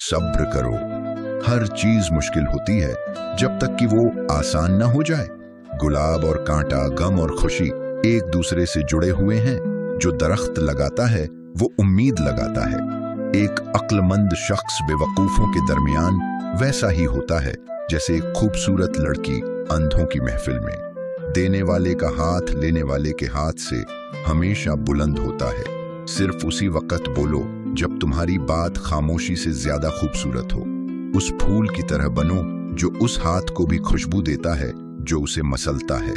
सब्र करो। हर चीज मुश्किल होती है जब तक कि वो आसान न हो जाए। गुलाब और कांटा, गम और खुशी एक दूसरे से जुड़े हुए हैं। जो दरख्त लगाता है वो उम्मीद लगाता है। एक अक्लमंद शख्स बेवकूफों के दरमियान वैसा ही होता है जैसे एक खूबसूरत लड़की अंधों की महफिल में। देने वाले का हाथ लेने वाले के हाथ से हमेशा बुलंद होता है। सिर्फ उसी वक्त बोलो जब तुम्हारी बात खामोशी से ज्यादा खूबसूरत हो। उस फूल की तरह बनो जो उस हाथ को भी खुशबू देता है जो उसे मसलता है।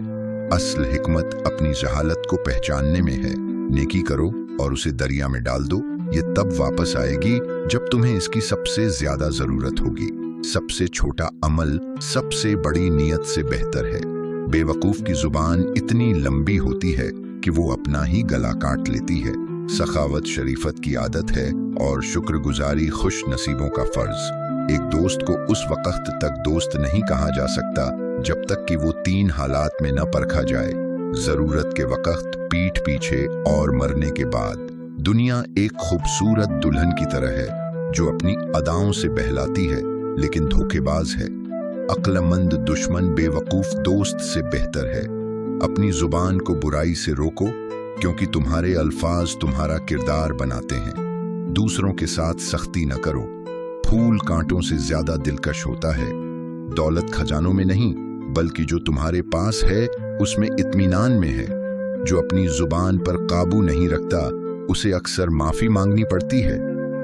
असल हिकमत अपनी जहालत को पहचानने में है। नेकी करो और उसे दरिया में डाल दो। ये तब वापस आएगी जब तुम्हें इसकी सबसे ज्यादा जरूरत होगी। सबसे छोटा अमल सबसे बड़ी नियत से बेहतर है। बेवकूफ की जुबान इतनी लंबी होती है कि वो अपना ही गला काट लेती है। सखावत शरीफत की आदत है और शुक्रगुजारी खुश नसीबों का फर्ज। एक दोस्त को उस वक्त तक दोस्त नहीं कहा जा सकता जब तक कि वो 3 हालात में न परखा जाए। जरूरत के वक्त, पीठ पीछे और मरने के बाद। दुनिया एक खूबसूरत दुल्हन की तरह है जो अपनी अदाओं से बहलाती है लेकिन धोखेबाज है। अक्लमंद दुश्मन बेवकूफ दोस्त से बेहतर है। अपनी जुबान को बुराई से रोको क्योंकि तुम्हारे अल्फाज तुम्हारा किरदार बनाते हैं। दूसरों के साथ सख्ती न करो। फूल कांटों से ज्यादा दिलकश होता है। दौलत खजानों में नहीं बल्कि जो तुम्हारे पास है उसमें इत्मीनान में है। जो अपनी जुबान पर काबू नहीं रखता उसे अक्सर माफी मांगनी पड़ती है।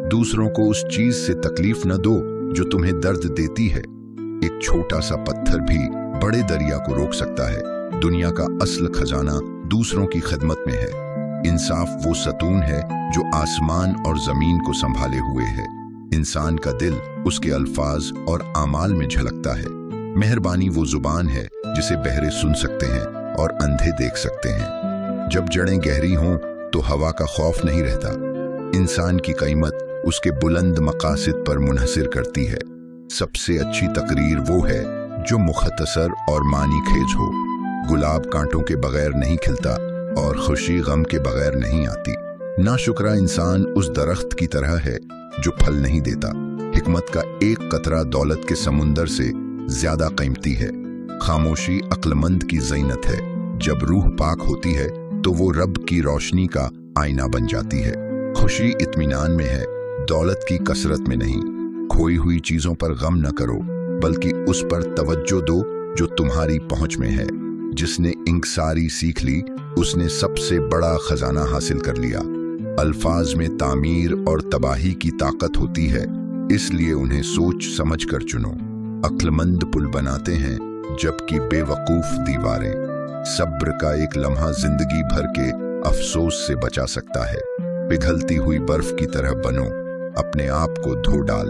दूसरों को उस चीज से तकलीफ न दो जो तुम्हें दर्द देती है। एक छोटा सा पत्थर भी बड़े दरिया को रोक सकता है। दुनिया का असल खजाना दूसरों की खिदमत में है। इंसाफ वो सतून है जो आसमान और जमीन को संभाले हुए है। इंसान का दिल उसके अल्फाज और आमाल में झलकता है। मेहरबानी वो जुबान है जिसे बहरे सुन सकते हैं और अंधे देख सकते हैं। जब जड़ें गहरी हों तो हवा का खौफ नहीं रहता। इंसान की कीमत उसके बुलंद मकासद पर मुनहसिर करती है। सबसे अच्छी तकरीर वो है जो मुख्तसर और मानी खेज हो। गुलाब कांटों के बगैर नहीं खिलता और खुशी गम के बगैर नहीं आती। नाशुक्रा इंसान उस दरख्त की तरह है जो फल नहीं देता। हिकमत का एक कतरा दौलत के समुंदर से ज्यादा कीमती है। खामोशी अक्लमंद की ज़ीनत है। जब रूह पाक होती है तो वो रब की रोशनी का आईना बन जाती है। खुशी इत्मीनान में है, दौलत की कसरत में नहीं। खोई हुई चीजों पर गम न करो बल्कि उस पर तवज्जो दो जो तुम्हारी पहुंच में है। जिसने इंकसारी सीख ली उसने सबसे बड़ा खजाना हासिल कर लिया। अल्फाज में तामीर और तबाही की ताकत होती है, इसलिए उन्हें सोच समझ कर चुनो। अक्लमंद पुल बनाते हैं जबकि बेवकूफ दीवारें। सब्र का एक लम्हा जिंदगी भर के अफसोस से बचा सकता है। पिघलती हुई बर्फ की तरह बनो, अपने आप को धो डाल।